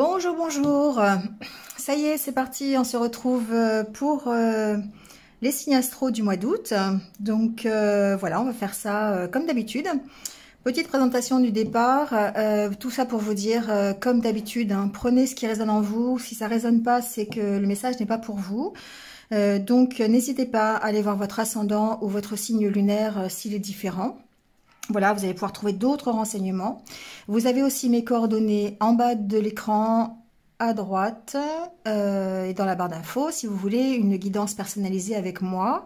Bonjour, bonjour. Ça y est, c'est parti. On se retrouve pour les signes astro du mois d'août. Donc voilà, on va faire ça comme d'habitude. Petite présentation du départ. Tout ça pour vous dire, comme d'habitude, hein, prenez ce qui résonne en vous. Si ça résonne pas, c'est que le message n'est pas pour vous. Donc n'hésitez pas à aller voir votre ascendant ou votre signe lunaire s'il est différent. Voilà, vous allez pouvoir trouver d'autres renseignements. Vous avez aussi mes coordonnées en bas de l'écran, à droite, et dans la barre d'infos, si vous voulez une guidance personnalisée avec moi,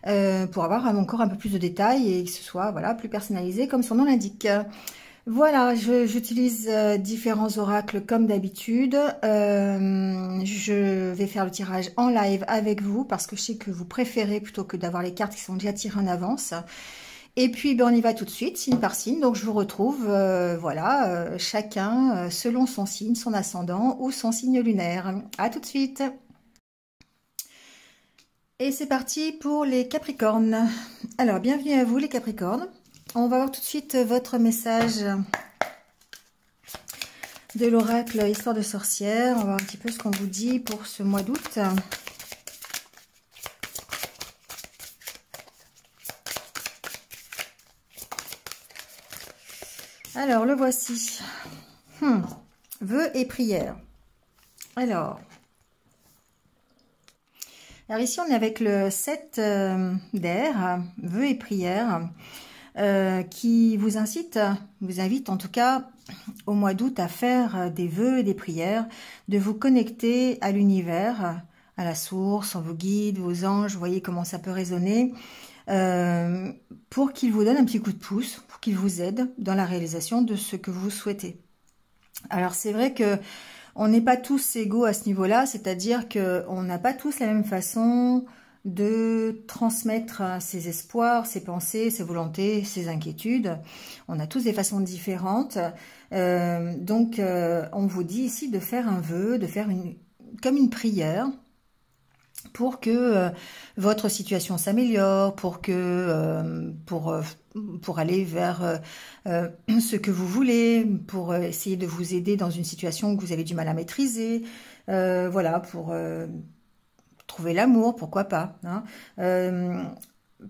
pour avoir encore un peu plus de détails et que ce soit voilà, plus personnalisé comme son nom l'indique. Voilà, j'utilise différents oracles comme d'habitude. Je vais faire le tirage en live avec vous parce que je sais que vous préférez plutôt que d'avoir les cartes qui sont déjà tirées en avance. Et puis, ben, on y va tout de suite, signe par signe. Donc, je vous retrouve, voilà, chacun selon son signe, son ascendant ou son signe lunaire. À tout de suite. Et c'est parti pour les Capricornes. Alors, bienvenue à vous les Capricornes. On va voir tout de suite votre message de l'oracle Histoire de sorcière. On va voir un petit peu ce qu'on vous dit pour ce mois d'août. Alors, le voici. Vœux et prières. Alors ici, on est avec le 7 d'air, vœux et prières, qui vous invite en tout cas au mois d'août à faire des vœux et des prières, de vous connecter à l'univers, à la source, vos guides, vos anges, vous voyez comment ça peut résonner. Pour qu'il vous donne un petit coup de pouce, pour qu'il vous aide dans la réalisation de ce que vous souhaitez. Alors c'est vrai que on n'est pas tous égaux à ce niveau-là, c'est-à-dire qu'on n'a pas tous la même façon de transmettre ses espoirs, ses pensées, ses volontés, ses inquiétudes. On a tous des façons différentes. Donc on vous dit ici de faire un vœu, de faire comme une prière, pour que votre situation s'améliore, pour aller vers ce que vous voulez, pour essayer de vous aider dans une situation que vous avez du mal à maîtriser, voilà, pour trouver l'amour, pourquoi pas. Hein.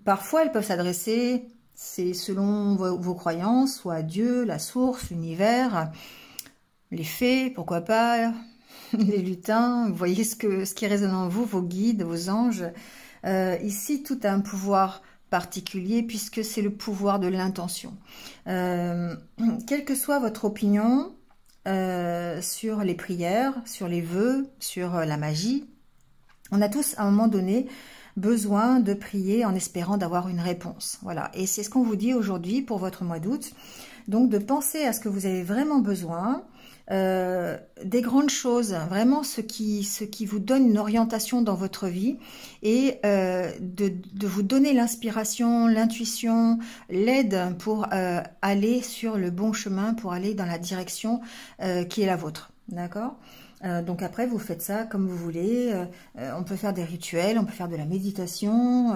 Parfois, elles peuvent s'adresser, c'est selon vos croyances, soit à Dieu, la source, l'univers, les fées, pourquoi pas, les lutins, vous voyez ce qui résonne en vous, vos guides, vos anges. Ici, tout a un pouvoir particulier puisque c'est le pouvoir de l'intention. Quelle que soit votre opinion sur les prières, sur les vœux, sur la magie, on a tous à un moment donné besoin de prier en espérant d'avoir une réponse. Voilà, et c'est ce qu'on vous dit aujourd'hui pour votre mois d'août. Donc de penser à ce que vous avez vraiment besoin, des grandes choses, vraiment ce qui vous donne une orientation dans votre vie et de vous donner l'inspiration, l'intuition, l'aide pour aller sur le bon chemin, pour aller dans la direction qui est la vôtre. D'accord ? Donc après, vous faites ça comme vous voulez. On peut faire des rituels, on peut faire de la méditation,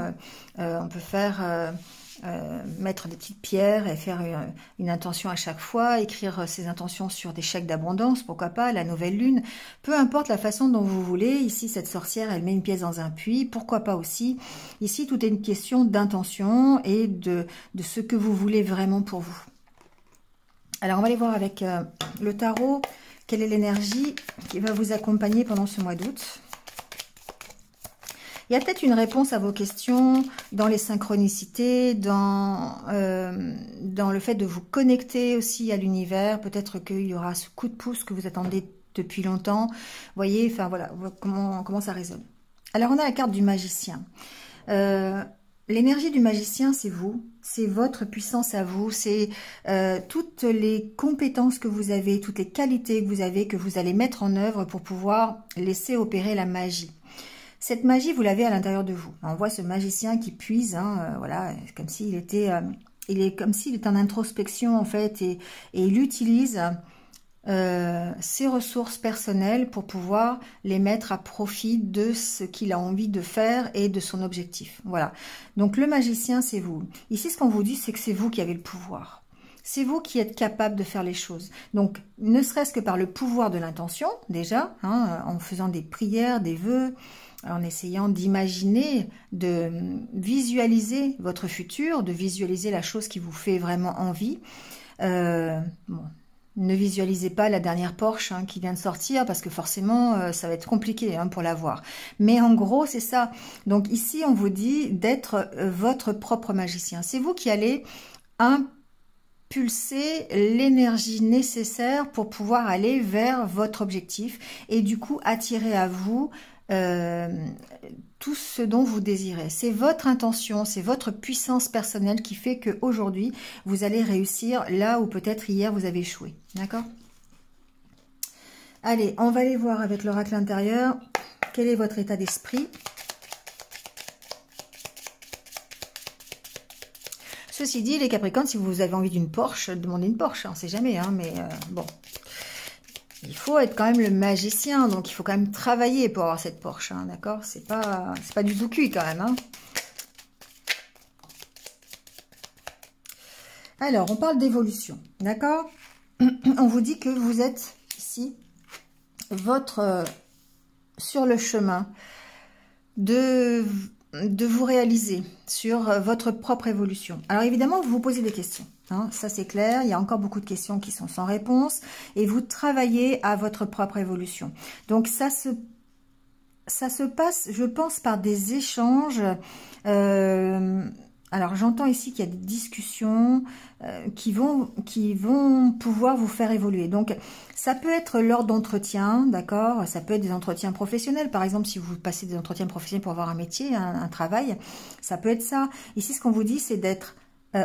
on peut faire... mettre des petites pierres et faire une intention à chaque fois, écrire ses intentions sur des chèques d'abondance, pourquoi pas, la nouvelle lune, peu importe la façon dont vous voulez. Ici, cette sorcière, elle met une pièce dans un puits, pourquoi pas aussi. Ici, tout est une question d'intention et de ce que vous voulez vraiment pour vous. Alors, on va aller voir avec le tarot, quelle est l'énergie qui va vous accompagner pendant ce mois d'août. Il y a peut-être une réponse à vos questions dans les synchronicités, dans le fait de vous connecter aussi à l'univers. Peut-être qu'il y aura ce coup de pouce que vous attendez depuis longtemps. Vous voyez, enfin voilà, comment ça résonne. Alors, on a la carte du magicien. L'énergie du magicien, c'est vous, c'est votre puissance à vous, c'est toutes les compétences que vous avez, toutes les qualités que vous avez, que vous allez mettre en œuvre pour pouvoir laisser opérer la magie. Cette magie, vous l'avez à l'intérieur de vous. On voit ce magicien qui puise, hein, voilà, comme s'il était, comme s'il était en introspection en fait, et il utilise ses ressources personnelles pour pouvoir les mettre à profit de ce qu'il a envie de faire et de son objectif. Voilà. Donc le magicien, c'est vous. Ici, ce qu'on vous dit, c'est que c'est vous qui avez le pouvoir. C'est vous qui êtes capable de faire les choses. Donc, ne serait-ce que par le pouvoir de l'intention, déjà, hein, en faisant des prières, des vœux, en essayant d'imaginer, de visualiser votre futur, de visualiser la chose qui vous fait vraiment envie. Bon, ne visualisez pas la dernière Porsche hein, qui vient de sortir parce que forcément ça va être compliqué hein, pour l'avoir. Mais en gros c'est ça. Donc ici on vous dit d'être votre propre magicien. C'est vous qui allez impulser l'énergie nécessaire pour pouvoir aller vers votre objectif et du coup attirer à vous tout ce dont vous désirez. C'est votre intention, c'est votre puissance personnelle qui fait qu'aujourd'hui, vous allez réussir là où peut-être hier vous avez échoué. D'accord? Allez, on va aller voir avec l'oracle intérieur quel est votre état d'esprit. Ceci dit, les Capricornes, si vous avez envie d'une Porsche, demandez une Porsche, on ne sait jamais, hein, mais bon. Il faut être quand même le magicien, donc il faut quand même travailler pour avoir cette Porsche, hein, d'accord? C'est pas du tout cuit quand même. Hein. Alors, on parle d'évolution, d'accord? On vous dit que vous êtes ici, sur le chemin de vous réaliser sur votre propre évolution. Alors évidemment, vous vous posez des questions. Hein, ça c'est clair, il y a encore beaucoup de questions qui sont sans réponse et vous travaillez à votre propre évolution. Donc ça se passe, je pense, par des échanges. Alors j'entends ici qu'il y a des discussions qui vont pouvoir vous faire évoluer. Donc ça peut être lors d'entretiens, d'accord? Ça peut être des entretiens professionnels. Par exemple, si vous passez des entretiens professionnels pour avoir un métier, un travail, ça peut être ça. Ici, ce qu'on vous dit, c'est d'être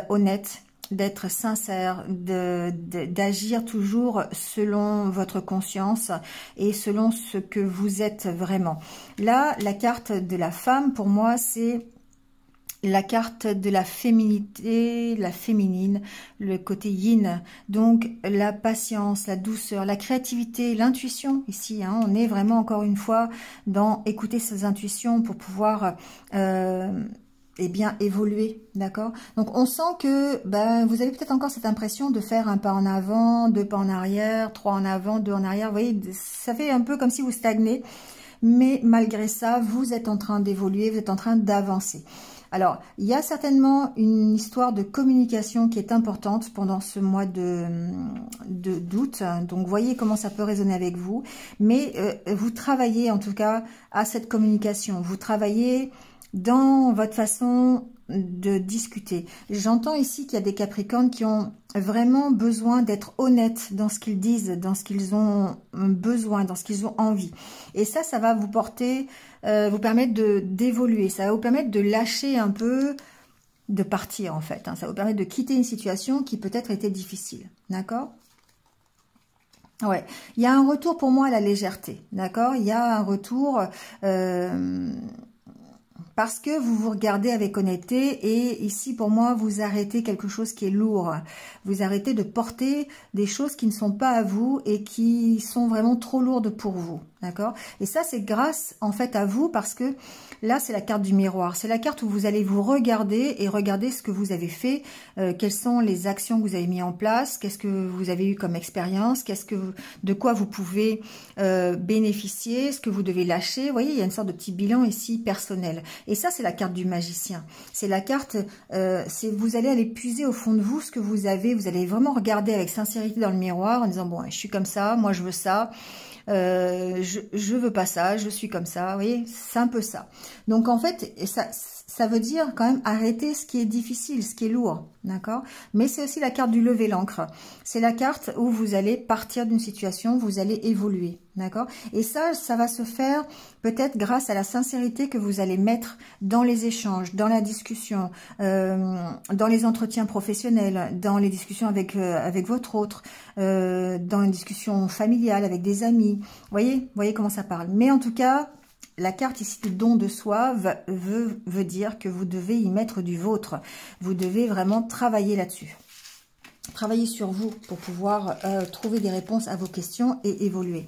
honnête, d'être sincère, d'agir toujours selon votre conscience et selon ce que vous êtes vraiment. Là, la carte de la femme, pour moi, c'est la carte de la féminité, la féminine, le côté yin, donc la patience, la douceur, la créativité, l'intuition ici, hein, on est vraiment encore une fois dans écouter ses intuitions pour pouvoir eh bien évoluer, d'accord? Donc on sent que vous avez peut-être encore cette impression de faire un pas en avant, 2 pas en arrière, 3 en avant, 2 en arrière, vous voyez, ça fait un peu comme si vous stagnez, mais malgré ça, vous êtes en train d'évoluer, vous êtes en train d'avancer. Alors, il y a certainement une histoire de communication qui est importante pendant ce mois d'août. Donc, voyez comment ça peut résonner avec vous. Mais vous travaillez en tout cas à cette communication. Vous travaillez dans votre façon de discuter. J'entends ici qu'il y a des Capricornes qui ont vraiment besoin d'être honnêtes dans ce qu'ils disent, dans ce qu'ils ont besoin, dans ce qu'ils ont envie. Et ça va vous porter, vous permettre d'évoluer. Ça va vous permettre de lâcher un peu, de partir en fait. Hein. Ça va vous permettre de quitter une situation qui peut-être était difficile. D'accord ? Ouais. Il y a un retour pour moi à la légèreté. D'accord ? Il y a un retour... parce que vous vous regardez avec honnêteté et ici pour moi vous arrêtez quelque chose qui est lourd. Vous arrêtez de porter des choses qui ne sont pas à vous et qui sont vraiment trop lourdes pour vous. D'accord? Et ça c'est grâce en fait à vous parce que là c'est la carte du miroir. C'est la carte où vous allez vous regarder et regarder ce que vous avez fait, quelles sont les actions que vous avez mis en place, qu'est-ce que vous avez eu comme expérience, de quoi vous pouvez bénéficier, ce que vous devez lâcher. Vous voyez, il y a une sorte de petit bilan ici personnel. Et ça, c'est la carte du magicien. C'est la carte, vous allez aller puiser au fond de vous ce que vous avez. Vous allez vraiment regarder avec sincérité dans le miroir en disant, bon, je suis comme ça, moi je veux ça. Je veux pas ça, je suis comme ça, vous voyez, c'est un peu ça. Donc en fait, ça veut dire quand même arrêter ce qui est difficile, ce qui est lourd, d'accord? Mais c'est aussi la carte du lever l'ancre. C'est la carte où vous allez partir d'une situation, vous allez évoluer, d'accord? Et ça va se faire peut-être grâce à la sincérité que vous allez mettre dans les échanges, dans la discussion, dans les entretiens professionnels, dans les discussions avec votre autre, dans une discussion familiale avec des amis. Voyez comment ça parle. Mais en tout cas, la carte ici du don de soi veut dire que vous devez y mettre du vôtre. Vous devez vraiment travailler là-dessus. Travailler sur vous pour pouvoir trouver des réponses à vos questions et évoluer.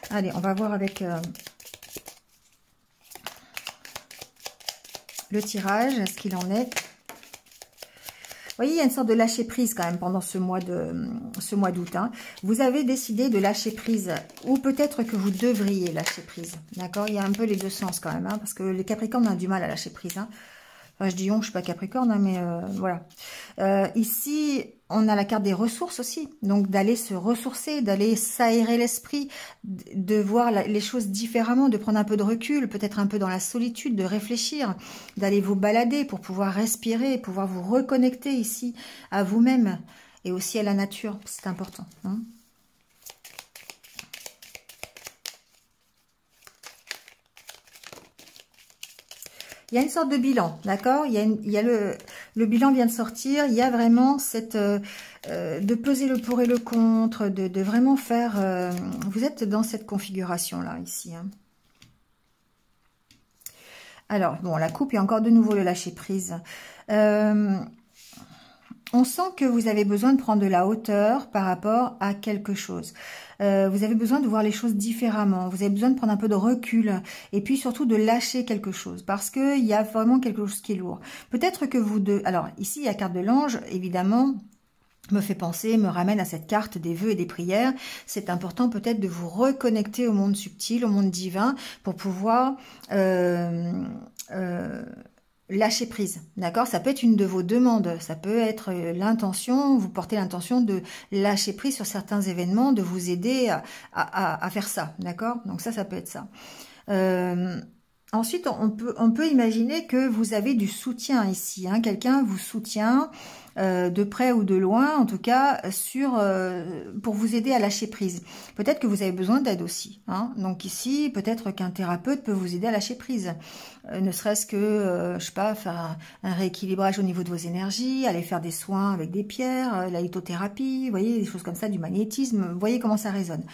Allez, on va voir avec le tirage, ce qu'il en est. voyez, il y a une sorte de lâcher prise quand même pendant ce mois d'août. Hein. Vous avez décidé de lâcher prise, ou peut-être que vous devriez lâcher prise. D'accord? Il y a un peu les deux sens quand même, hein, parce que les Capricornes ont du mal à lâcher prise. Hein. Enfin, je dis on, je suis pas Capricorne, hein, mais voilà. Ici, on a la carte des ressources aussi. Donc, d'aller se ressourcer, d'aller s'aérer l'esprit, de voir les choses différemment, de prendre un peu de recul, peut-être un peu dans la solitude, de réfléchir, d'aller vous balader pour pouvoir respirer, pouvoir vous reconnecter ici à vous-même et aussi à la nature. C'est important. Hein. Il y a une sorte de bilan, d'accord? Il y a le bilan vient de sortir. Il y a vraiment cette de peser le pour et le contre, de vraiment faire. Vous êtes dans cette configuration là ici. Hein. Alors bon, la coupe, il y a encore de nouveau le lâcher prise. On sent que vous avez besoin de prendre de la hauteur par rapport à quelque chose. Vous avez besoin de voir les choses différemment. Vous avez besoin de prendre un peu de recul. Et puis surtout de lâcher quelque chose. Parce qu'il y a vraiment quelque chose qui est lourd. Peut-être que vous deux... Alors ici, il y a la carte de l'ange, évidemment, me fait penser, me ramène à cette carte des vœux et des prières. C'est important peut-être de vous reconnecter au monde subtil, au monde divin, pour pouvoir... lâcher prise, d'accord? Ça peut être une de vos demandes, ça peut être l'intention, vous portez l'intention de lâcher prise sur certains événements, de vous aider à faire ça, d'accord? Donc ça peut être ça. Ensuite, on peut imaginer que vous avez du soutien ici, hein? Quelqu'un vous soutient de près ou de loin, en tout cas, pour vous aider à lâcher prise. Peut-être que vous avez besoin d'aide aussi. Hein. Donc ici, peut-être qu'un thérapeute peut vous aider à lâcher prise. Ne serait-ce que, je sais pas, faire un rééquilibrage au niveau de vos énergies, aller faire des soins avec des pierres, la lithothérapie, vous voyez, des choses comme ça, du magnétisme, vous voyez comment ça résonne.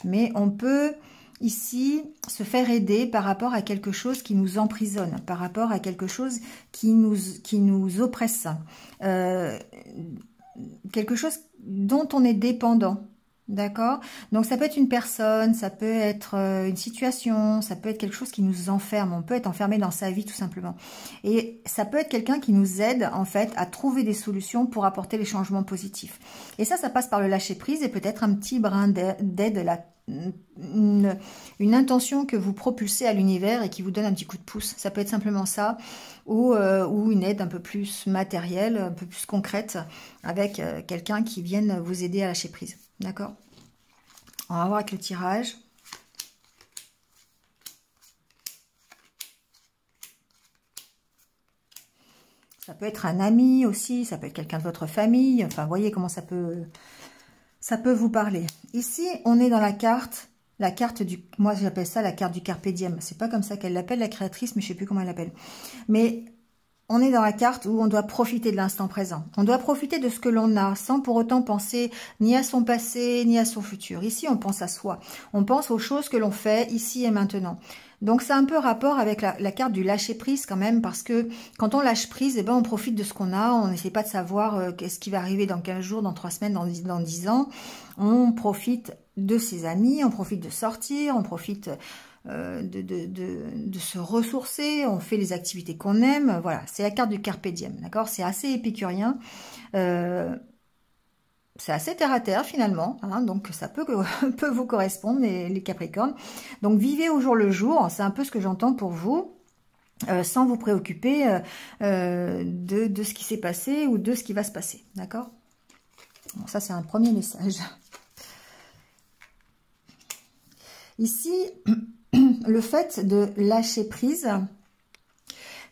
Mais on peut... ici, se faire aider par rapport à quelque chose qui nous emprisonne, par rapport à quelque chose qui nous oppresse, quelque chose dont on est dépendant, d'accord? Donc ça peut être une personne, ça peut être une situation, ça peut être quelque chose qui nous enferme, on peut être enfermé dans sa vie tout simplement. Et ça peut être quelqu'un qui nous aide en fait à trouver des solutions pour apporter les changements positifs. Et ça passe par le lâcher prise et peut-être un petit brin d'aide là. Une intention que vous propulsez à l'univers et qui vous donne un petit coup de pouce. Ça peut être simplement ça, ou une aide un peu plus matérielle, un peu plus concrète, avec quelqu'un qui vienne vous aider à lâcher prise. D'accord? On va voir avec le tirage. Ça peut être un ami aussi, ça peut être quelqu'un de votre famille. Enfin, voyez comment ça peut vous parler. Ici, on est dans la carte du... Moi, j'appelle ça la carte du Carpe Diem. C'est pas comme ça qu'elle l'appelle, la créatrice, mais je sais plus comment elle l'appelle. Mais on est dans la carte où on doit profiter de l'instant présent. On doit profiter de ce que l'on a, sans pour autant penser ni à son passé, ni à son futur. Ici, on pense à soi. On pense aux choses que l'on fait ici et maintenant. Donc, c'est un peu rapport avec la carte du lâcher-prise quand même, parce que quand on lâche prise, eh ben, on profite de ce qu'on a. On n'essaie pas de savoir qu'est-ce qui va arriver dans 15 jours, dans 3 semaines, dans 10 ans. On profite de ses amis, on profite de sortir, on profite de se ressourcer, on fait les activités qu'on aime. Voilà, c'est la carte du Carpe Diem, d'accord? C'est assez épicurien. C'est assez terre à terre finalement, hein, donc ça peut vous correspondre les Capricornes. Donc vivez au jour le jour, c'est un peu ce que j'entends pour vous, sans vous préoccuper de ce qui s'est passé ou de ce qui va se passer, d'accord? Bon, ça c'est un premier message. Ici, le fait de lâcher prise,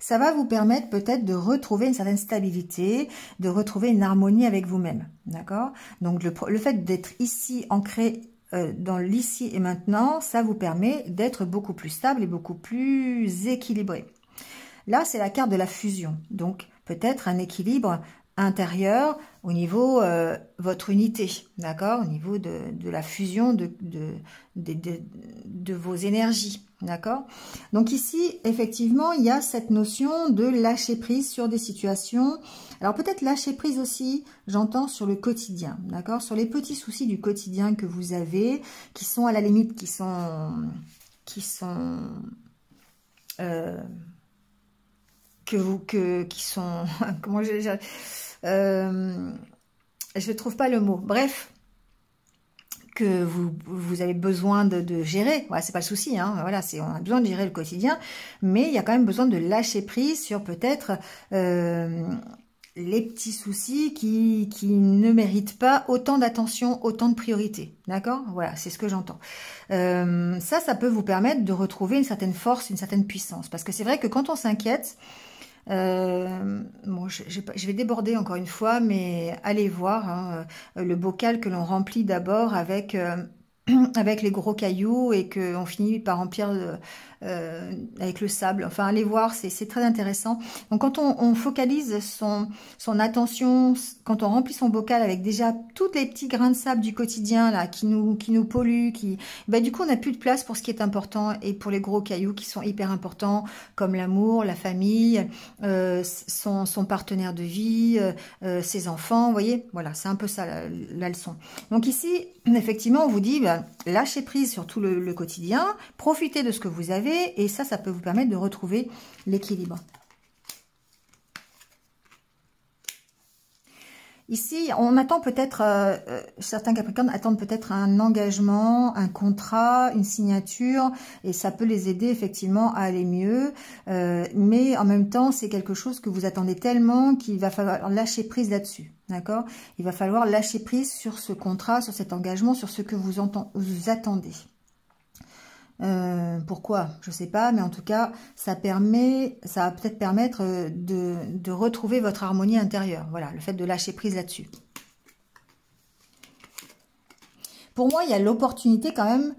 ça va vous permettre peut-être de retrouver une certaine stabilité, de retrouver une harmonie avec vous-même, d'accord? Donc le fait d'être ici, ancré dans l'ici et maintenant, ça vous permet d'être beaucoup plus stable et beaucoup plus équilibré. Là, c'est la carte de la fusion, donc peut-être un équilibre intérieur au niveau votre unité, d'accord, au niveau de la fusion de vos énergies, d'accord. Donc ici, effectivement, il y a cette notion de lâcher prise sur des situations. Alors peut-être lâcher prise aussi, j'entends sur le quotidien, d'accord, sur les petits soucis du quotidien que vous avez, qui sont à la limite, qui sont comment je trouve pas le mot. Bref, que vous avez besoin de gérer. Voilà, c'est pas le souci, hein. Voilà, on a besoin de gérer le quotidien, mais il y a quand même besoin de lâcher prise sur peut-être les petits soucis qui ne méritent pas autant d'attention, autant de priorité. D'accord? Voilà, c'est ce que j'entends. Ça peut vous permettre de retrouver une certaine force, une certaine puissance. Parce que c'est vrai que quand on s'inquiète, bon, je vais déborder encore une fois, mais allez voir hein, le bocal que l'on remplit d'abord avec avec les gros cailloux et qu'on finit par remplir avec le sable. Enfin, allez voir, c'est très intéressant. Donc, quand on focalise son attention, quand on remplit son bocal avec déjà tous les petits grains de sable du quotidien là qui nous polluent, du coup, on n'a plus de place pour ce qui est important et pour les gros cailloux qui sont hyper importants, comme l'amour, la famille, son partenaire de vie, ses enfants. Vous voyez, voilà, c'est un peu ça la leçon. Donc ici, effectivement, on vous dit, lâchez prise sur tout le quotidien, profitez de ce que vous avez, et ça peut vous permettre de retrouver l'équilibre. Ici, on attend peut-être, certains Capricornes attendent peut-être un engagement, un contrat, une signature, et ça peut les aider effectivement à aller mieux. Mais en même temps, c'est quelque chose que vous attendez tellement qu'il va falloir lâcher prise là-dessus. D'accord? Il va falloir lâcher prise sur ce contrat, sur cet engagement, sur ce que vous attendez. Pourquoi? Je sais pas, mais en tout cas, ça va peut-être permettre de retrouver votre harmonie intérieure. Voilà, le fait de lâcher prise là-dessus. Pour moi, il y a l'opportunité quand même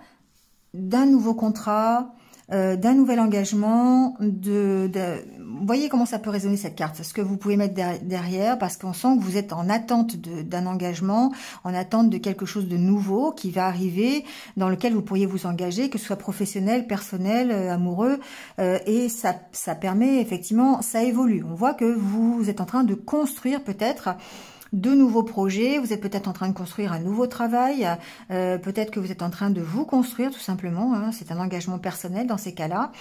d'un nouveau contrat, d'un nouvel engagement, vous voyez comment ça peut résonner cette carte, ce que vous pouvez mettre derrière, parce qu'on sent que vous êtes en attente d'un engagement, en attente de quelque chose de nouveau qui va arriver, dans lequel vous pourriez vous engager, que ce soit professionnel, personnel, amoureux, et ça permet effectivement, ça évolue. On voit que vous êtes en train de construire peut-être de nouveaux projets, vous êtes peut-être en train de construire un nouveau travail, peut-être que vous êtes en train de vous construire tout simplement, hein, c'est un engagement personnel dans ces cas-là.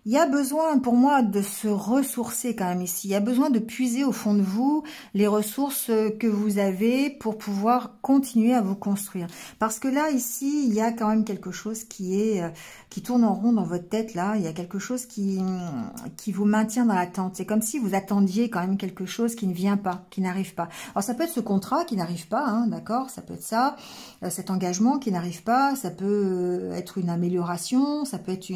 Il y a besoin pour moi de se ressourcer quand même ici. Il y a besoin de puiser au fond de vous les ressources que vous avez pour pouvoir continuer à vous construire. Parce que là, ici, il y a quand même quelque chose qui tourne en rond dans votre tête. Là, il y a quelque chose qui vous maintient dans l'attente. C'est comme si vous attendiez quand même quelque chose qui ne vient pas, qui n'arrive pas. Alors, ça peut être ce contrat qui n'arrive pas, hein, d'accord? Ça peut être ça, cet engagement qui n'arrive pas. Ça peut être une amélioration, ça peut être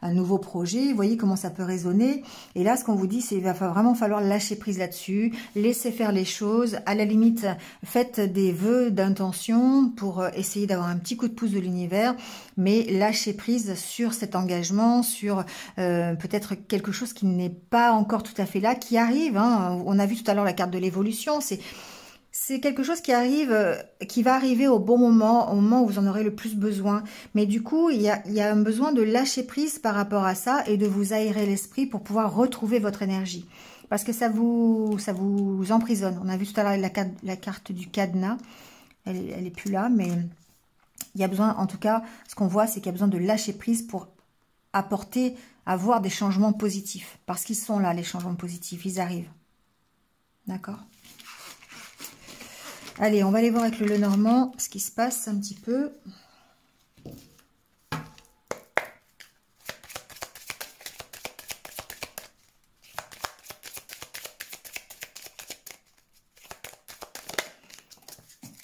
un nouveau projet. Vous voyez comment ça peut résonner. Et là, ce qu'on vous dit, c'est qu'il va vraiment falloir lâcher prise là-dessus, laisser faire les choses. À la limite, faites des vœux d'intention pour essayer d'avoir un petit coup de pouce de l'univers, mais lâchez prise sur cet engagement, sur peut-être quelque chose qui n'est pas encore tout à fait là, qui arrive. Hein. On a vu tout à l'heure la carte de l'évolution. C'est quelque chose qui va arriver au bon moment, au moment où vous en aurez le plus besoin. Mais du coup, il y a un besoin de lâcher prise par rapport à ça et de vous aérer l'esprit pour pouvoir retrouver votre énergie. Parce que ça vous emprisonne. On a vu tout à l'heure la carte du cadenas. Elle est plus là, mais il y a besoin, en tout cas, ce qu'on voit, c'est qu'il y a besoin de lâcher prise pour avoir des changements positifs. Parce qu'ils sont là, les changements positifs, ils arrivent. D'accord ? Allez, on va aller voir avec le Lenormand ce qui se passe un petit peu.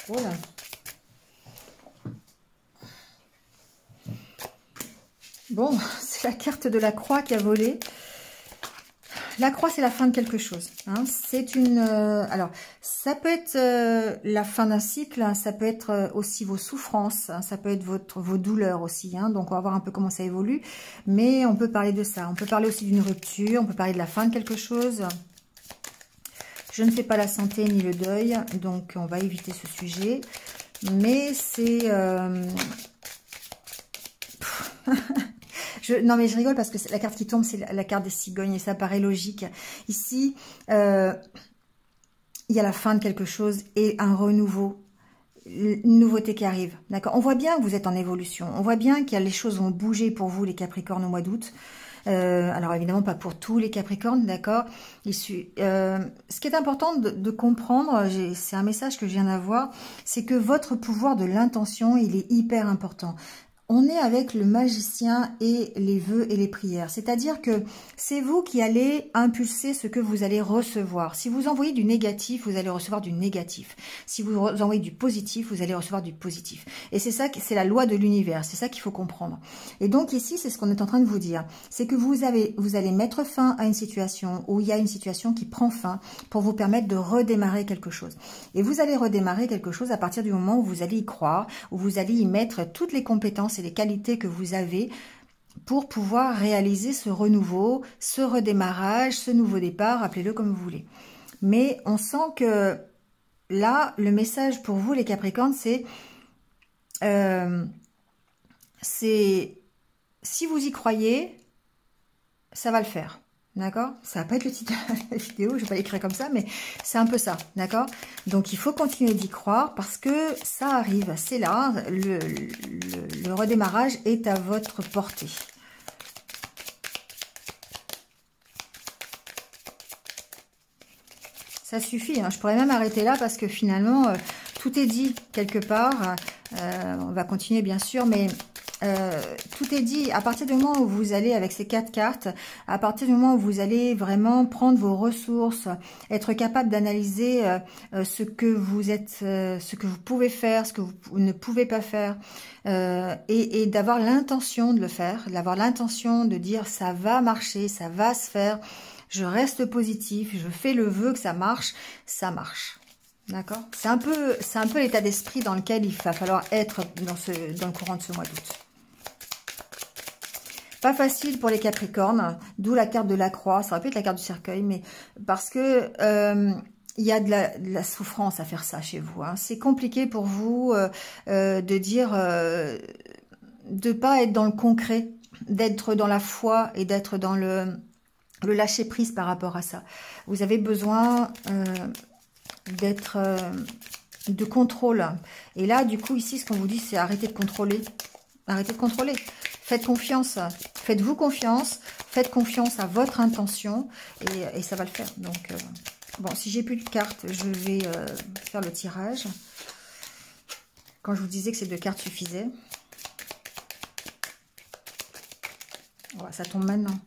Voilà. Bon, c'est la carte de la croix qui a volé. La croix, c'est la fin de quelque chose. Hein. C'est alors, ça peut être la fin d'un cycle, hein, ça peut être aussi vos souffrances, hein, ça peut être vos douleurs aussi. Hein, donc, on va voir un peu comment ça évolue. Mais on peut parler de ça. On peut parler aussi d'une rupture, on peut parler de la fin de quelque chose. Je ne fais pas la santé ni le deuil, donc on va éviter ce sujet. Mais c'est... Non mais je rigole parce que la carte qui tombe, c'est la carte des cigognes et ça paraît logique. Ici, il y a la fin de quelque chose et un renouveau. une nouveauté qui arrive, d'accord? On voit bien que vous êtes en évolution. On voit bien que les choses vont bouger pour vous, les Capricornes, au mois d'août. Alors évidemment pas pour tous les Capricornes, d'accord. Ce qui est important de comprendre, c'est un message que je viens d'avoir, c'est que votre pouvoir de l'intention, il est hyper important. On est avec le magicien et les vœux et les prières. C'est-à-dire que c'est vous qui allez impulser ce que vous allez recevoir. Si vous envoyez du négatif, vous allez recevoir du négatif. Si vous envoyez du positif, vous allez recevoir du positif. Et c'est ça, c'est la loi de l'univers. C'est ça qu'il faut comprendre. Et donc ici, c'est ce qu'on est en train de vous dire. C'est que vous allez mettre fin à une situation où il y a une situation qui prend fin pour vous permettre de redémarrer quelque chose. Et vous allez redémarrer quelque chose à partir du moment où vous allez y croire, où vous allez y mettre toutes les compétences et les qualités que vous avez pour pouvoir réaliser ce renouveau, ce redémarrage, ce nouveau départ, appelez-le comme vous voulez. Mais on sent que là, le message pour vous, les Capricornes, c'est si vous y croyez, ça va le faire. D'accord? Ça va pas être le titre de la vidéo, je vais pas l'écrire comme ça, mais c'est un peu ça, d'accord? Donc il faut continuer d'y croire parce que ça arrive, c'est là, le redémarrage est à votre portée. Ça suffit, hein. Je pourrais même arrêter là parce que finalement, tout est dit quelque part. On va continuer bien sûr, mais... tout est dit. À partir du moment où vous allez avec ces 4 cartes, à partir du moment où vous allez vraiment prendre vos ressources, être capable d'analyser ce que vous êtes, ce que vous pouvez faire, ce que vous ne pouvez pas faire, et d'avoir l'intention de le faire, d'avoir l'intention de dire ça va marcher, ça va se faire, je reste positif, je fais le vœu que ça marche, ça marche. D'accord? C'est un peu l'état d'esprit dans lequel il va falloir être dans le courant de ce mois d'août. Pas facile pour les Capricornes, d'où la carte de la croix, ça aurait pu être la carte du cercueil, mais parce que il y a de la souffrance à faire ça chez vous. Hein. C'est compliqué pour vous de dire, de pas être dans le concret, d'être dans la foi et d'être dans le lâcher prise par rapport à ça. Vous avez besoin d'être de contrôle. Et là, du coup, ici, ce qu'on vous dit, c'est arrêtez de contrôler. Arrêtez de contrôler. Faites confiance. Faites-vous confiance. Faites confiance à votre intention. Et ça va le faire. Donc, bon, si j'ai plus de cartes, je vais faire le tirage. Quand je vous disais que ces 2 cartes suffisaient. Ouais, ça tombe maintenant.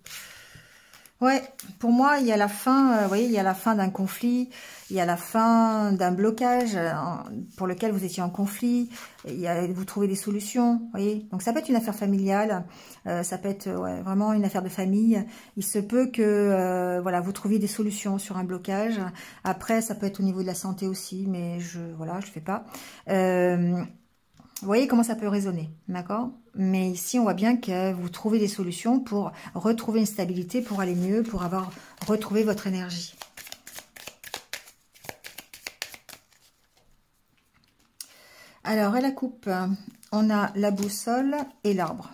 Ouais, pour moi, il y a la fin, vous voyez, il y a la fin d'un conflit, il y a la fin d'un blocage pour lequel vous étiez en conflit, vous trouvez des solutions, vous voyez. Donc ça peut être une affaire familiale, ça peut être ouais, vraiment une affaire de famille. Il se peut que voilà, vous trouviez des solutions sur un blocage. Après, ça peut être au niveau de la santé aussi, mais je fais pas. Vous voyez comment ça peut résonner, d'accord? Mais ici, on voit bien que vous trouvez des solutions pour retrouver une stabilité, pour aller mieux, pour avoir retrouvé votre énergie. Alors, à la coupe, on a la boussole et l'arbre.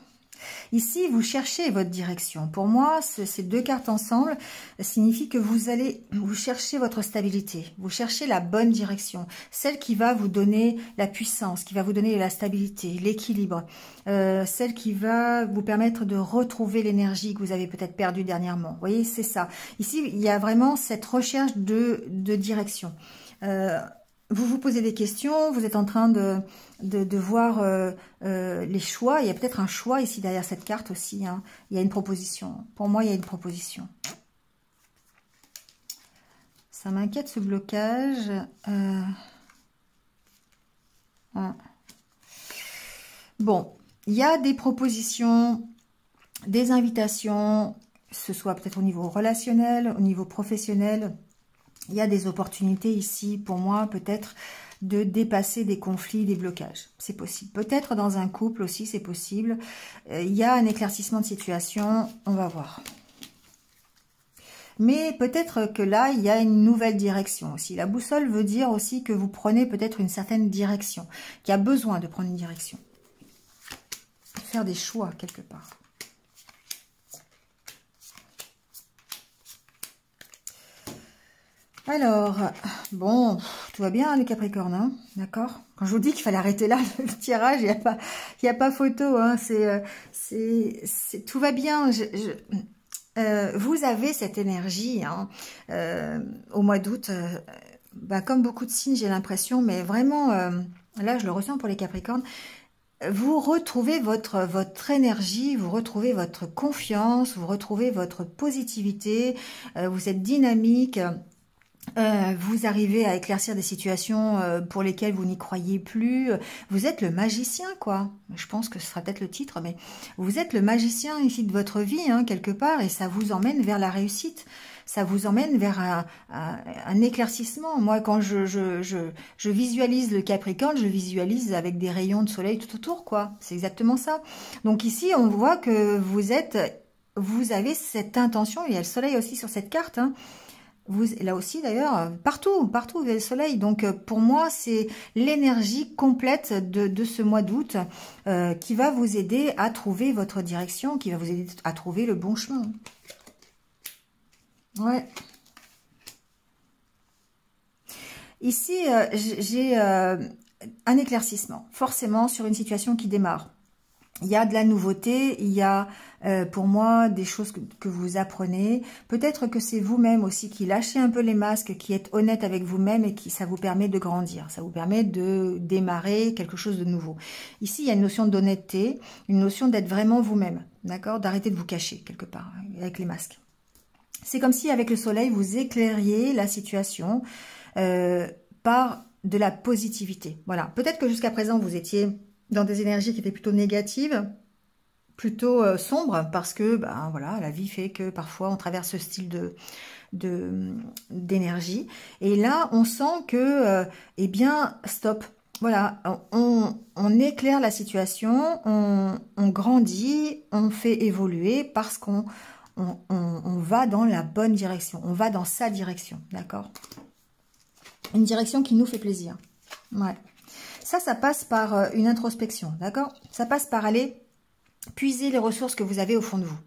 Ici, vous cherchez votre direction. Pour moi, ces 2 cartes ensemble signifient que vous cherchez votre stabilité. Vous cherchez la bonne direction. Celle qui va vous donner la puissance, qui va vous donner la stabilité, l'équilibre. Celle qui va vous permettre de retrouver l'énergie que vous avez peut-être perdue dernièrement. Vous voyez, c'est ça. Ici, il y a vraiment cette recherche de direction. Vous vous posez des questions, vous êtes en train de voir les choix. Il y a peut-être un choix ici derrière cette carte aussi. Hein. Il y a une proposition. Pour moi, il y a une proposition. Ça m'inquiète ce blocage. Bon, il y a des propositions, des invitations, que ce soit peut-être au niveau relationnel, au niveau professionnel. Il y a des opportunités ici, pour moi, peut-être de dépasser des conflits, des blocages. C'est possible. Peut-être dans un couple aussi, c'est possible. Il y a un éclaircissement de situation, on va voir. Mais peut-être que là, il y a une nouvelle direction aussi. La boussole veut dire aussi que vous prenez peut-être une certaine direction, qu'il y a besoin de prendre une direction. Faire des choix quelque part. Alors, bon, tout va bien, les Capricornes, hein, d'accord? Quand je vous dis qu'il fallait arrêter là le tirage, il y a pas photo, hein, tout va bien. Vous avez cette énergie, hein, au mois d'août, bah, comme beaucoup de signes, j'ai l'impression, mais vraiment, là, je le ressens pour les Capricornes. Vous retrouvez votre énergie, vous retrouvez votre confiance, vous retrouvez votre positivité, vous êtes dynamique. Vous arrivez à éclaircir des situations pour lesquelles vous n'y croyez plus. Vous êtes le magicien, quoi. Je pense que ce sera peut-être le titre, mais vous êtes le magicien ici de votre vie, hein, quelque part, et ça vous emmène vers la réussite. Ça vous emmène vers un éclaircissement. Moi, quand je visualise le Capricorne, je le visualise avec des rayons de soleil tout autour, quoi. C'est exactement ça. Donc ici, on voit que vous avez cette intention, il y a le soleil aussi sur cette carte, hein. Vous, là aussi d'ailleurs, partout, partout, vous avez le soleil. Donc pour moi, c'est l'énergie complète de ce mois d'août qui va vous aider à trouver votre direction, qui va vous aider à trouver le bon chemin. Ouais. Ici, j'ai un éclaircissement, forcément, sur une situation qui démarre. Il y a de la nouveauté, il y a pour moi des choses que vous apprenez. Peut-être que c'est vous-même aussi qui lâchez un peu les masques, qui êtes honnête avec vous-même et qui ça vous permet de grandir. Ça vous permet de démarrer quelque chose de nouveau. Ici, il y a une notion d'honnêteté, une notion d'être vraiment vous-même, d'accord? D'arrêter de vous cacher quelque part avec les masques. C'est comme si avec le soleil, vous éclairiez la situation par de la positivité. Voilà. Peut-être que jusqu'à présent, vous étiez dans des énergies qui étaient plutôt négatives, plutôt sombres, parce que ben, voilà, la vie fait que parfois on traverse ce style d'énergie. Et là, on sent que, eh bien, stop. Voilà, on éclaire la situation, on grandit, on fait évoluer parce qu'on va dans la bonne direction, on va dans sa direction, d'accord? Une direction qui nous fait plaisir. Ouais. Ça passe par une introspection, d'accord? Ça passe par aller puiser les ressources que vous avez au fond de vous.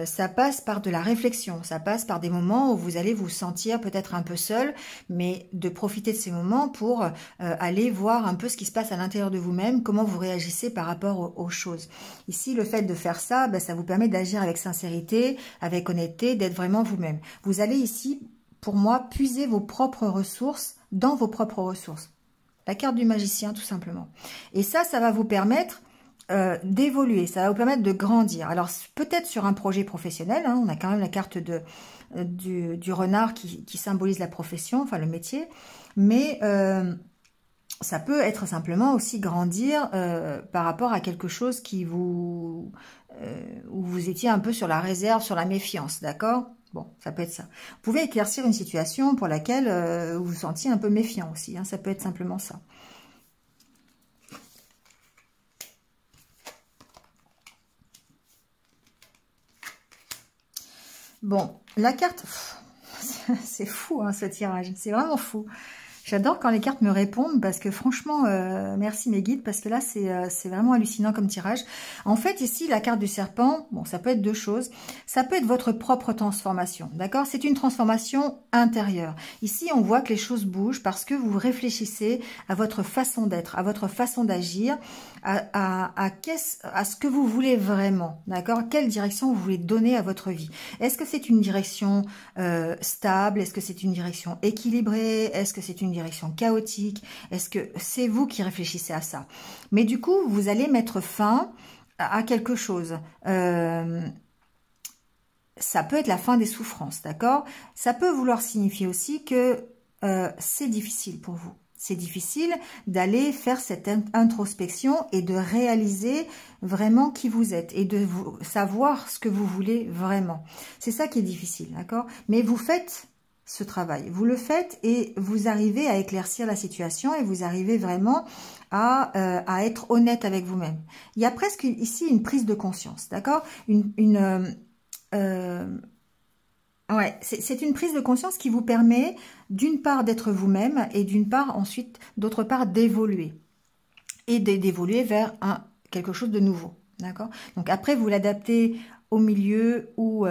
Ça passe par de la réflexion, ça passe par des moments où vous allez vous sentir peut-être un peu seul, mais de profiter de ces moments pour aller voir un peu ce qui se passe à l'intérieur de vous-même, comment vous réagissez par rapport aux choses. Ici, le fait de faire ça, ben, ça vous permet d'agir avec sincérité, avec honnêteté, d'être vraiment vous-même. Vous allez ici, pour moi, puiser vos propres ressources dans vos propres ressources. La carte du magicien, tout simplement. Et ça va vous permettre d'évoluer, ça va vous permettre de grandir. Alors, peut-être sur un projet professionnel, hein, on a quand même la carte du renard qui symbolise la profession, enfin le métier, mais ça peut être simplement aussi grandir par rapport à quelque chose qui où vous étiez un peu sur la réserve, sur la méfiance, d'accord? Bon, ça peut être ça. Vous pouvez éclaircir une situation pour laquelle vous vous sentiez un peu méfiant aussi, hein, ça peut être simplement ça. Bon, la carte, c'est fou hein, ce tirage, c'est vraiment fou. J'adore quand les cartes me répondent parce que franchement, merci mes guides, parce que là, c'est vraiment hallucinant comme tirage. En fait, ici, la carte du serpent, bon, ça peut être deux choses. Ça peut être votre propre transformation, d'accord? C'est une transformation intérieure. Ici, on voit que les choses bougent parce que vous réfléchissez à votre façon d'être, à votre façon d'agir, à ce que vous voulez vraiment, d'accord? Quelle direction vous voulez donner à votre vie? Est-ce que c'est une direction stable? Est-ce que c'est une direction équilibrée? Est-ce que c'est une direction chaotique? Est-ce que c'est vous qui réfléchissez à ça? Mais du coup, vous allez mettre fin à quelque chose. Ça peut être la fin des souffrances, d'accord? Ça peut vouloir signifier aussi que c'est difficile pour vous. C'est difficile d'aller faire cette introspection et de réaliser vraiment qui vous êtes et de savoir ce que vous voulez vraiment. C'est ça qui est difficile, d'accord? Mais vous faites ce travail, vous le faites et vous arrivez à éclaircir la situation et vous arrivez vraiment à être honnête avec vous-même. Il y a presque ici une prise de conscience, d'accord? Ouais, c'est une prise de conscience qui vous permet d'une part d'être vous-même et d'une part ensuite, d'autre part, d'évoluer. Et d'évoluer vers quelque chose de nouveau. D'accord? Donc après, vous l'adaptez au milieu où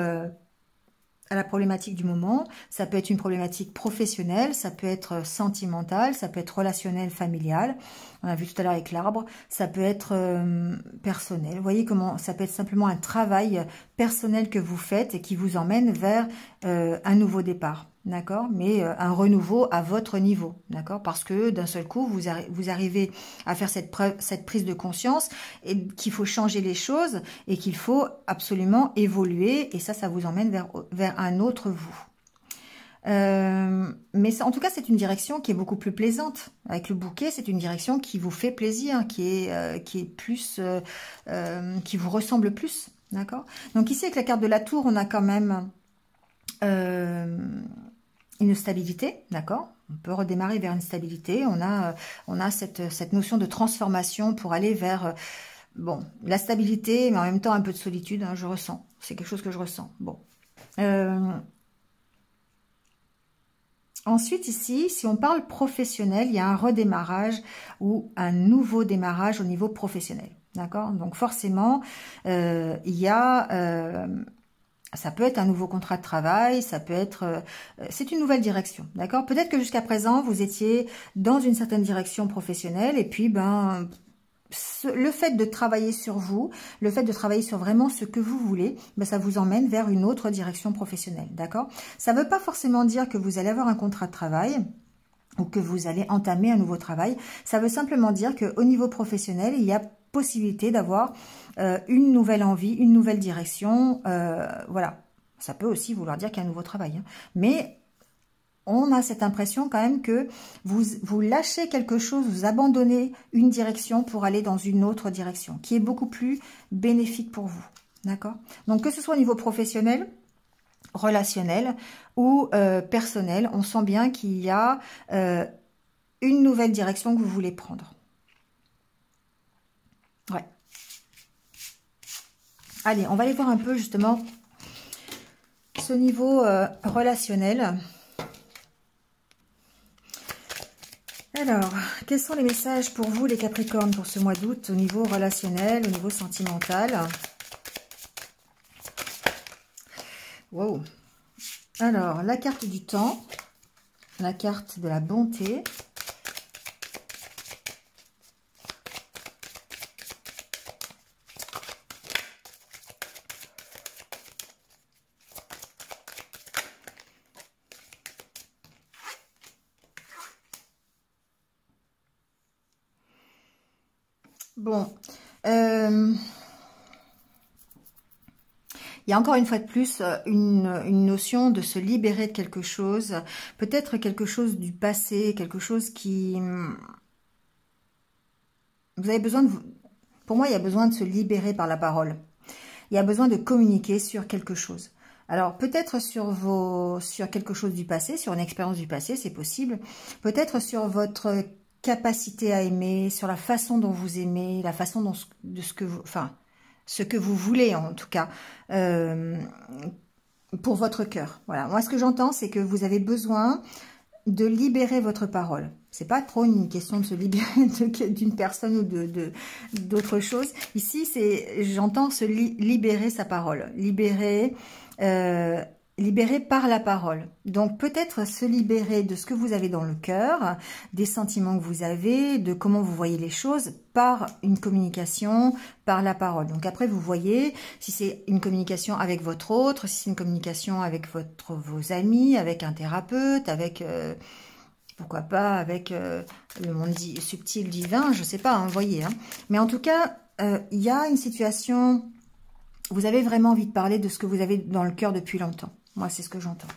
à la problématique du moment. Ça peut être une problématique professionnelle, ça peut être sentimentale, ça peut être relationnelle, familiale. On a vu tout à l'heure avec l'arbre. Ça peut être personnel. Vous voyez comment ça peut être simplement un travail personnel que vous faites et qui vous emmène vers un nouveau départ. D'accord, mais un renouveau à votre niveau, d'accord, parce que d'un seul coup, vous arrivez à faire cette prise de conscience et qu'il faut changer les choses et qu'il faut absolument évoluer, et ça vous emmène vers un autre vous. Mais ça, en tout cas, c'est une direction qui est beaucoup plus plaisante. Avec le bouquet, c'est une direction qui vous fait plaisir, qui est plus, qui vous ressemble plus, d'accord. Donc ici, avec la carte de la tour, on a quand même une stabilité, d'accord. On peut redémarrer vers une stabilité. On a cette notion de transformation pour aller vers bon, la stabilité, mais en même temps un peu de solitude. Hein, je ressens. C'est quelque chose que je ressens. Bon. Ensuite, ici, si on parle professionnel, il y a un redémarrage ou un nouveau démarrage au niveau professionnel. D'accord. Donc forcément, il y a ça peut être un nouveau contrat de travail, ça peut être... c'est une nouvelle direction, d'accord. Peut-être que jusqu'à présent, vous étiez dans une certaine direction professionnelle et puis, ben, le fait de travailler sur vous, le fait de travailler sur vraiment ce que vous voulez, ben, ça vous emmène vers une autre direction professionnelle, d'accord. Ça ne veut pas forcément dire que vous allez avoir un contrat de travail ou que vous allez entamer un nouveau travail. Ça veut simplement dire qu'au niveau professionnel, il y a possibilité d'avoir une nouvelle envie, une nouvelle direction. Voilà, ça peut aussi vouloir dire qu'il y a un nouveau travail. Hein. Mais on a cette impression quand même que vous lâchez quelque chose, vous abandonnez une direction pour aller dans une autre direction, qui est beaucoup plus bénéfique pour vous. D'accord? Donc que ce soit au niveau professionnel, relationnel ou personnel, on sent bien qu'il y a une nouvelle direction que vous voulez prendre. Ouais. Allez, on va aller voir un peu justement ce niveau relationnel. Alors, quels sont les messages pour vous les Capricornes pour ce mois d'août au niveau relationnel, au niveau sentimental? Wow. Alors, la carte du temps, la carte de la bonté, bon, il y a encore une fois de plus une notion de se libérer de quelque chose, peut-être quelque chose du passé, quelque chose qui... Vous avez besoin de... Pour moi, il y a besoin de se libérer par la parole. Il y a besoin de communiquer sur quelque chose. Alors, peut-être sur quelque chose du passé, sur une expérience du passé, c'est possible. Peut-être sur votre capacité à aimer, sur la façon dont vous aimez, la façon de ce que vous... Enfin, ce que vous voulez en tout cas, pour votre cœur. Voilà. Moi, ce que j'entends, c'est que vous avez besoin de libérer votre parole. C'est pas trop une question de se libérer d'une personne ou d'autre chose. Ici, j'entends se libérer sa parole, libérer par la parole. Donc peut-être se libérer de ce que vous avez dans le cœur, des sentiments que vous avez, de comment vous voyez les choses par une communication, par la parole. Donc après vous voyez si c'est une communication avec votre autre, si c'est une communication avec vos amis, avec un thérapeute, avec pourquoi pas avec le monde subtil divin, je sais pas, hein, voyez. Hein. Mais en tout cas, il y a une situation, vous avez vraiment envie de parler de ce que vous avez dans le cœur depuis longtemps. Moi, c'est ce que j'entends.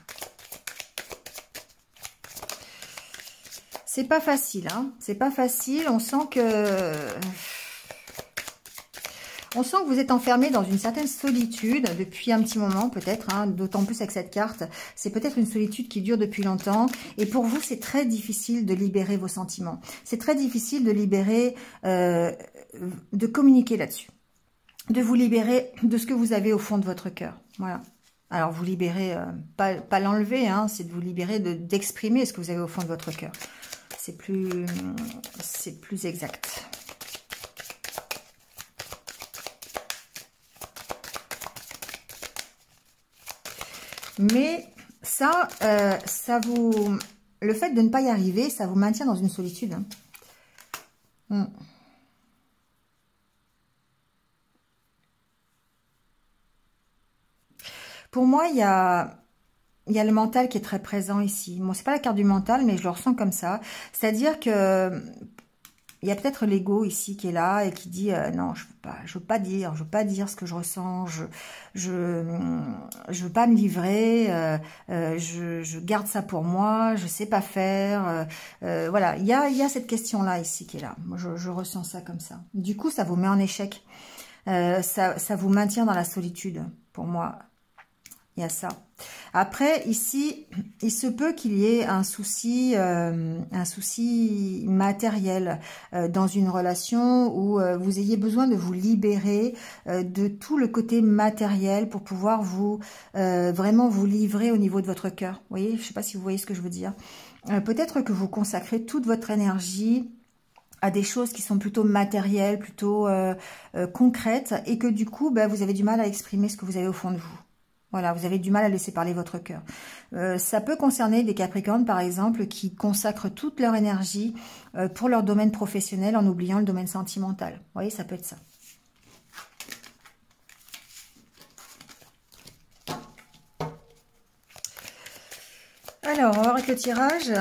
C'est pas facile, hein. C'est pas facile. On sent que vous êtes enfermé dans une certaine solitude depuis un petit moment, peut-être, hein, d'autant plus avec cette carte. C'est peut-être une solitude qui dure depuis longtemps. Et pour vous, c'est très difficile de libérer vos sentiments. C'est très difficile de libérer, de communiquer là-dessus. De vous libérer de ce que vous avez au fond de votre cœur. Voilà. Alors, vous libérez, pas l'enlever, hein, c'est de vous libérer, d'exprimer ce que vous avez au fond de votre cœur. C'est plus exact. Mais ça, le fait de ne pas y arriver, ça vous maintient dans une solitude. Hein. Pour moi, il y a le mental qui est très présent ici. Bon, c'est pas la carte du mental, mais je le ressens comme ça. C'est-à-dire que il y a peut-être l'ego ici qui est là et qui dit non, je veux pas dire ce que je ressens, je veux pas me livrer, je garde ça pour moi, je sais pas faire. Voilà, il y a cette question-là ici qui est là. Moi, je ressens ça comme ça. Du coup, ça vous met en échec. Ça vous maintient dans la solitude, pour moi. Il y a ça. Après, ici, il se peut qu'il y ait un souci matériel dans une relation où vous ayez besoin de vous libérer de tout le côté matériel pour pouvoir vraiment vous livrer au niveau de votre cœur. Vous voyez, je ne sais pas si vous voyez ce que je veux dire. Peut-être que vous consacrez toute votre énergie à des choses qui sont plutôt matérielles, plutôt concrètes, et que du coup, vous avez du mal à exprimer ce que vous avez au fond de vous. Voilà, vous avez du mal à laisser parler votre cœur. Ça peut concerner des Capricornes, par exemple, qui consacrent toute leur énergie pour leur domaine professionnel en oubliant le domaine sentimental. Vous voyez, ça peut être ça. Alors, on va voir avec le tirage.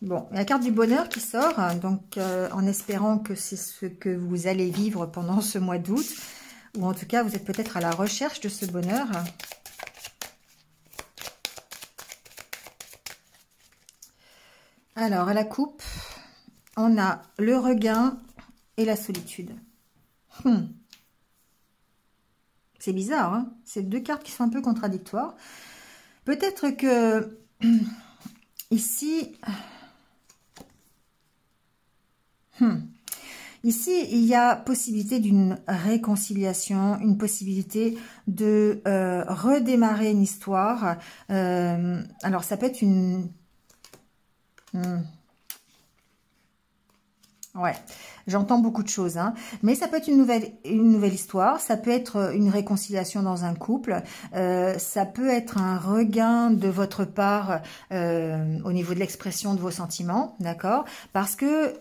Bon, il y a la carte du bonheur qui sort, donc en espérant que c'est ce que vous allez vivre pendant ce mois d'août. Ou en tout cas, vous êtes peut-être à la recherche de ce bonheur. Alors, à la coupe, on a le regain et la solitude. C'est bizarre, hein? C'est deux cartes qui sont un peu contradictoires. Peut-être que ici... Ici, il y a possibilité d'une réconciliation, une possibilité de redémarrer une histoire. Alors, ça peut être une... Ouais, j'entends beaucoup de choses, hein. Mais ça peut être une nouvelle histoire, ça peut être une réconciliation dans un couple, ça peut être un regain de votre part au niveau de l'expression de vos sentiments, d'accord? Parce que...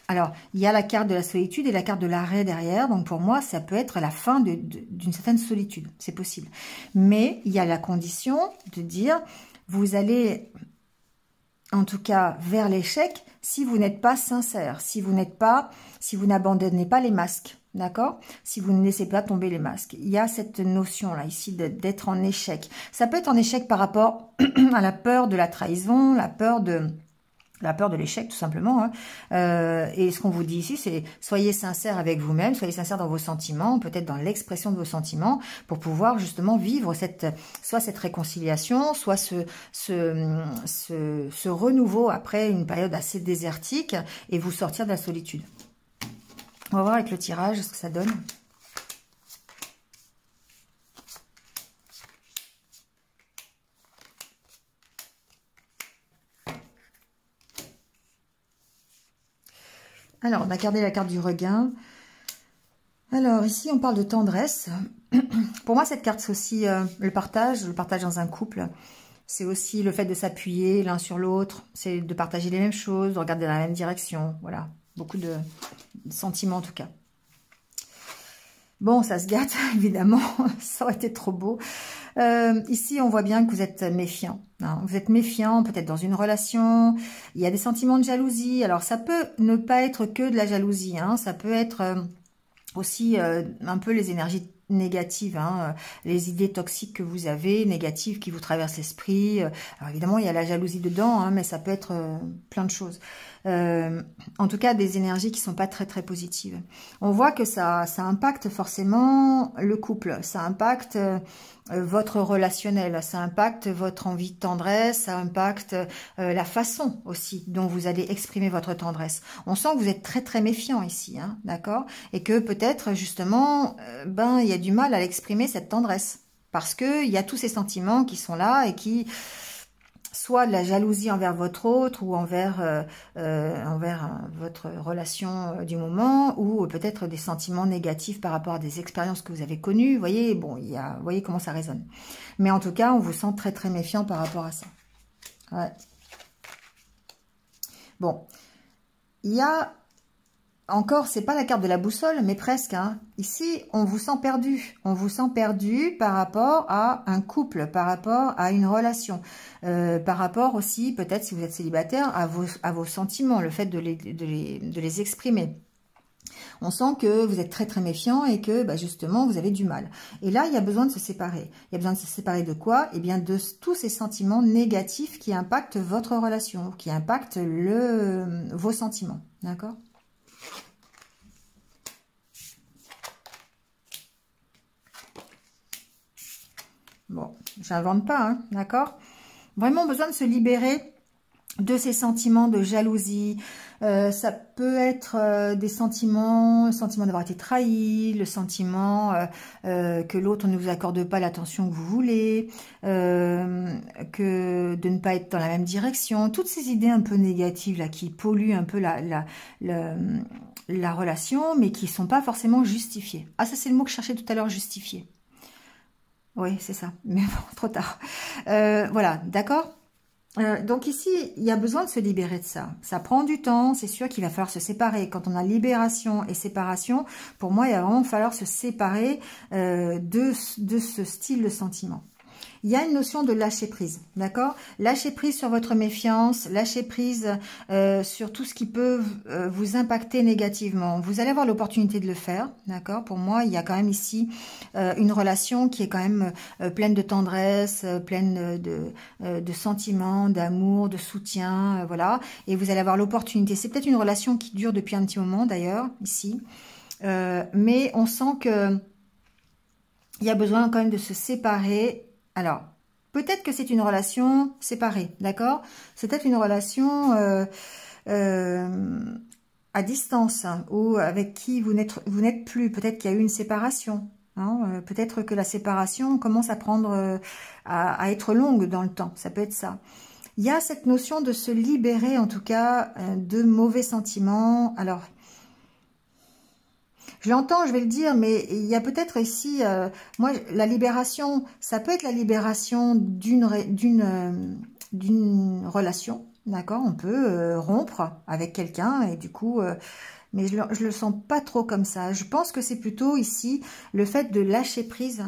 Alors, il y a la carte de la solitude et la carte de l'arrêt derrière. Donc, pour moi, ça peut être la fin d'une certaine solitude. C'est possible. Mais il y a la condition de dire, vous allez, en tout cas, vers l'échec si vous n'êtes pas sincère, si vous n'abandonnez pas les masques. D'accord? Si vous ne laissez pas tomber les masques. Il y a cette notion-là, ici, d'être en échec. Ça peut être en échec par rapport à la peur de la trahison, la peur de l'échec, tout simplement. Hein. Et ce qu'on vous dit ici, c'est soyez sincère avec vous-même, soyez sincère dans vos sentiments, peut-être dans l'expression de vos sentiments, pour pouvoir justement vivre soit cette réconciliation, soit ce renouveau après une période assez désertique et vous sortir de la solitude. On va voir avec le tirage ce que ça donne. Alors, on a gardé la carte du regain. Alors, ici, on parle de tendresse. Pour moi, cette carte, c'est aussi le partage dans un couple. C'est aussi le fait de s'appuyer l'un sur l'autre. C'est de partager les mêmes choses, de regarder dans la même direction. Voilà, beaucoup de sentiments en tout cas. Bon, ça se gâte, évidemment. Ça aurait été trop beau. Ici, on voit bien que vous êtes méfiant. Hein. Vous êtes méfiant, peut-être dans une relation. Il y a des sentiments de jalousie. Alors, ça peut ne pas être que de la jalousie. Hein. Ça peut être aussi un peu les énergies négatives, hein, les idées toxiques que vous avez, négatives qui vous traversent l'esprit. Alors évidemment, il y a la jalousie dedans, hein, mais ça peut être plein de choses. En tout cas, des énergies qui sont pas très très positives. On voit que ça impacte forcément le couple, ça impacte votre relationnel, ça impacte votre envie de tendresse, ça impacte la façon aussi dont vous allez exprimer votre tendresse. On sent que vous êtes très très méfiant ici, hein, d'accord? Et que peut-être justement, il y a du mal à l'exprimer cette tendresse parce que il y a tous ces sentiments qui sont là et qui soit de la jalousie envers votre autre ou envers votre relation du moment, ou peut-être des sentiments négatifs par rapport à des expériences que vous avez connues. Vous voyez, bon, vous voyez comment ça résonne. Mais en tout cas, on vous sent très très méfiant par rapport à ça. Ouais. Bon, il y a encore, c'est pas la carte de la boussole, mais presque. Hein. Ici, on vous sent perdu. On vous sent perdu par rapport à un couple, par rapport à une relation, par rapport aussi, peut-être si vous êtes célibataire, à vos sentiments, le fait de les exprimer. On sent que vous êtes très très méfiant et que bah, justement vous avez du mal. Et là, il y a besoin de se séparer. Il y a besoin de se séparer de quoi? Eh bien de tous ces sentiments négatifs qui impactent votre relation, qui impactent vos sentiments. D'accord? Bon, j'invente pas, hein, d'accord? Vraiment besoin de se libérer de ces sentiments de jalousie. Ça peut être des sentiments, le sentiment d'avoir été trahi, le sentiment que l'autre ne vous accorde pas l'attention que vous voulez, que de ne pas être dans la même direction. Toutes ces idées un peu négatives là qui polluent un peu la relation, mais qui sont pas forcément justifiées. Ah, ça c'est le mot que je cherchais tout à l'heure, justifié. Oui, c'est ça, mais bon, trop tard. Voilà, d'accord? Donc ici, il y a besoin de se libérer de ça. Ça prend du temps, c'est sûr qu'il va falloir se séparer. Quand on a libération et séparation, pour moi, il va vraiment falloir se séparer de ce style de sentiment. Il y a une notion de lâcher prise, d'accord? Lâcher prise sur votre méfiance, lâcher prise sur tout ce qui peut vous impacter négativement. Vous allez avoir l'opportunité de le faire, d'accord? Pour moi, il y a quand même ici une relation qui est quand même pleine de tendresse, pleine de sentiments, d'amour, de soutien, voilà. Et vous allez avoir l'opportunité. C'est peut-être une relation qui dure depuis un petit moment d'ailleurs, ici. Mais on sent que il y a besoin quand même de se séparer. Alors, peut-être que c'est une relation séparée, d'accord? C'est peut-être une relation à distance, hein, ou avec qui vous n'êtes plus. Peut-être qu'il y a eu une séparation. Hein, peut-être que la séparation commence à prendre, à être longue dans le temps. Ça peut être ça. Il y a cette notion de se libérer, en tout cas, de mauvais sentiments. Alors, je l'entends, je vais le dire, mais il y a peut-être ici, moi, la libération, ça peut être la libération d'une relation, d'accord? On peut rompre avec quelqu'un et du coup, mais je le sens pas trop comme ça. Je pense que c'est plutôt ici le fait de lâcher prise,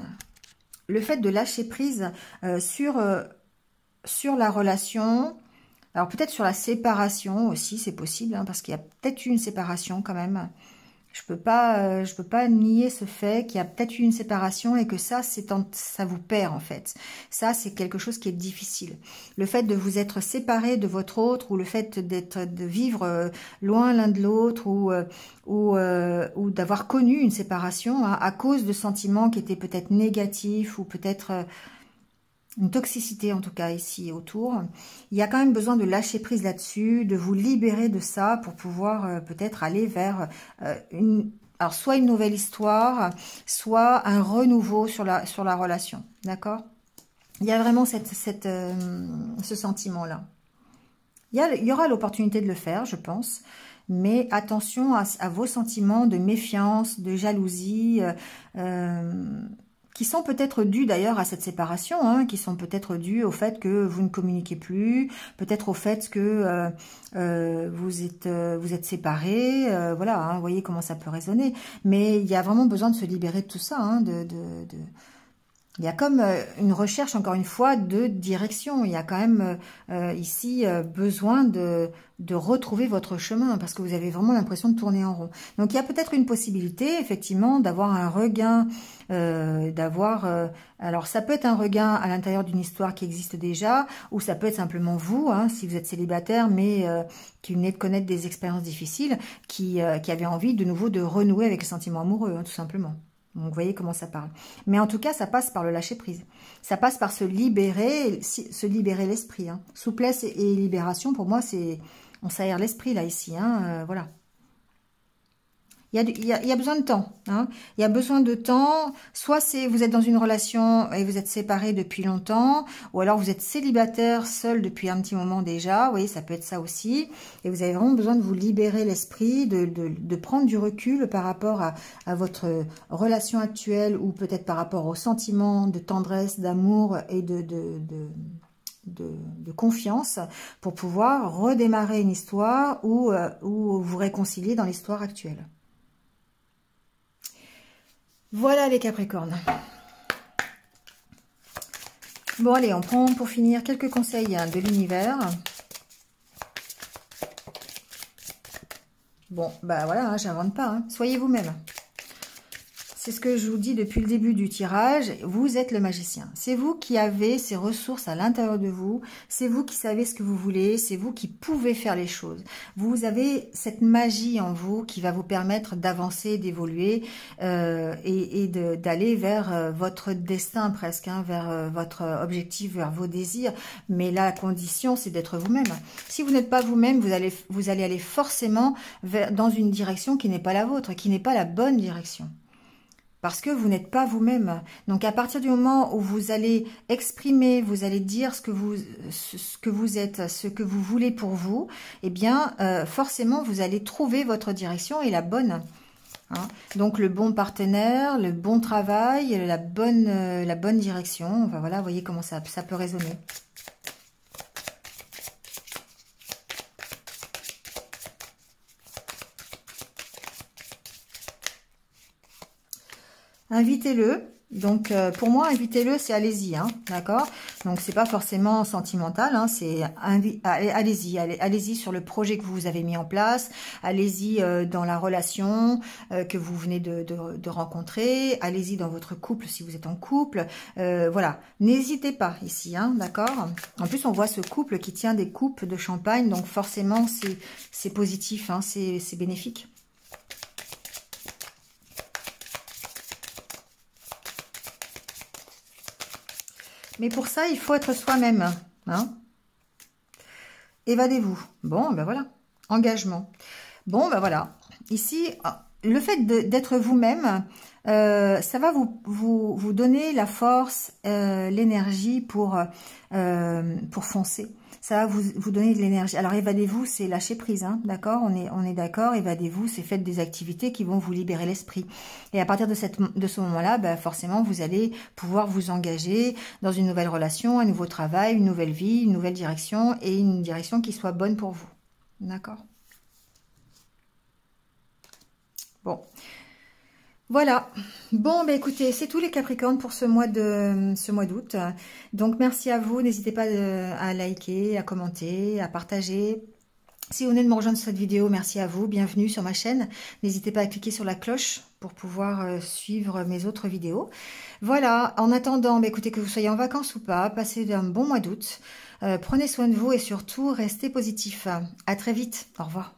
sur la relation. Alors peut-être sur la séparation aussi, c'est possible, hein, parce qu'il y a peut-être eu une séparation quand même. Je peux pas nier ce fait qu'il y a peut-être eu une séparation et que ça vous perd en fait. Ça, c'est quelque chose qui est difficile. Le fait de vous être séparé de votre autre ou le fait de vivre loin l'un de l'autre ou d'avoir connu une séparation hein, à cause de sentiments qui étaient peut-être négatifs ou peut-être une toxicité en tout cas ici autour. Il y a quand même besoin de lâcher prise là-dessus, de vous libérer de ça pour pouvoir peut-être aller vers alors soit une nouvelle histoire, soit un renouveau sur la relation, d'accord? Il y a vraiment ce sentiment-là. Il y aura l'opportunité de le faire, je pense, mais attention à vos sentiments de méfiance, de jalousie, qui sont peut-être dus d'ailleurs à cette séparation, hein, qui sont peut-être dus au fait que vous ne communiquez plus, peut-être au fait que vous êtes séparés, voilà, hein, vous voyez comment ça peut résonner. Mais il y a vraiment besoin de se libérer de tout ça, hein, il y a comme une recherche, encore une fois, de direction. Il y a quand même ici besoin de retrouver votre chemin parce que vous avez vraiment l'impression de tourner en rond. Donc, il y a peut-être une possibilité, effectivement, d'avoir un regain, alors, ça peut être un regain à l'intérieur d'une histoire qui existe déjà ou ça peut être simplement vous, hein, si vous êtes célibataire, mais qui venez de connaître des expériences difficiles, qui avez envie de nouveau de renouer avec le sentiment amoureux, hein, tout simplement. Donc, vous voyez comment ça parle. Mais en tout cas, ça passe par le lâcher-prise. Ça passe par se libérer l'esprit. Hein. Souplesse et libération, pour moi, c'est... On s'aère l'esprit, là, ici. Hein, voilà. il y a besoin de temps. Hein. Il y a besoin de temps. Soit c'est vous êtes dans une relation et vous êtes séparés depuis longtemps, ou alors vous êtes célibataire, seul depuis un petit moment déjà. Vous voyez, ça peut être ça aussi. Et vous avez vraiment besoin de vous libérer l'esprit, de prendre du recul par rapport à votre relation actuelle ou peut-être par rapport aux sentiments de tendresse, d'amour et de confiance pour pouvoir redémarrer une histoire ou vous réconcilier dans l'histoire actuelle. Voilà les Capricornes. Bon allez, on prend pour finir quelques conseils de l'univers. Bon, bah voilà, hein, j'invente pas, hein. Soyez vous-même. C'est ce que je vous dis depuis le début du tirage, vous êtes le magicien. C'est vous qui avez ces ressources à l'intérieur de vous, c'est vous qui savez ce que vous voulez, c'est vous qui pouvez faire les choses. Vous avez cette magie en vous qui va vous permettre d'avancer, d'évoluer et d'aller vers votre destin presque, hein, vers votre objectif, vers vos désirs. Mais la condition, c'est d'être vous-même. Si vous n'êtes pas vous-même, vous allez aller forcément dans une direction qui n'est pas la vôtre, qui n'est pas la bonne direction. Parce que vous n'êtes pas vous-même. Donc à partir du moment où vous allez exprimer, vous allez dire ce que vous êtes, ce que vous voulez pour vous, eh bien forcément vous allez trouver votre direction et la bonne. Hein. Donc le bon partenaire, le bon travail, la bonne direction. Enfin, voilà, vous voyez comment ça peut résonner. Invitez-le. Donc, pour moi, invitez-le, c'est allez-y, hein, d'accord? Donc, c'est pas forcément sentimental, hein, c'est allez-y, allez-y sur le projet que vous avez mis en place, allez-y dans la relation que vous venez de rencontrer, allez-y dans votre couple si vous êtes en couple, voilà. N'hésitez pas ici, hein, d'accord? En plus, on voit ce couple qui tient des coupes de champagne, donc forcément, c'est positif, hein, c'est bénéfique. Mais pour ça, il faut être soi-même. Hein. Évadez-vous. Bon, ben voilà. Engagement. Bon, ben voilà. Ici, le fait d'être vous-même, ça va vous donner la force, l'énergie pour foncer. Ça va vous donner de l'énergie. Alors, évadez-vous, c'est lâcher prise, hein, d'accord? On est d'accord, évadez-vous, c'est faites des activités qui vont vous libérer l'esprit. Et à partir de ce moment-là, bah, forcément, vous allez pouvoir vous engager dans une nouvelle relation, un nouveau travail, une nouvelle vie, une nouvelle direction et une direction qui soit bonne pour vous. D'accord? Bon. Voilà. Bon, bah écoutez, c'est tout les Capricornes pour ce mois d'août. Donc, merci à vous. N'hésitez pas à liker, à commenter, à partager. Si vous venez de me rejoindre sur cette vidéo, merci à vous. Bienvenue sur ma chaîne. N'hésitez pas à cliquer sur la cloche pour pouvoir suivre mes autres vidéos. Voilà. En attendant, bah écoutez, que vous soyez en vacances ou pas, passez un bon mois d'août. Prenez soin de vous et surtout, restez positif. À très vite. Au revoir.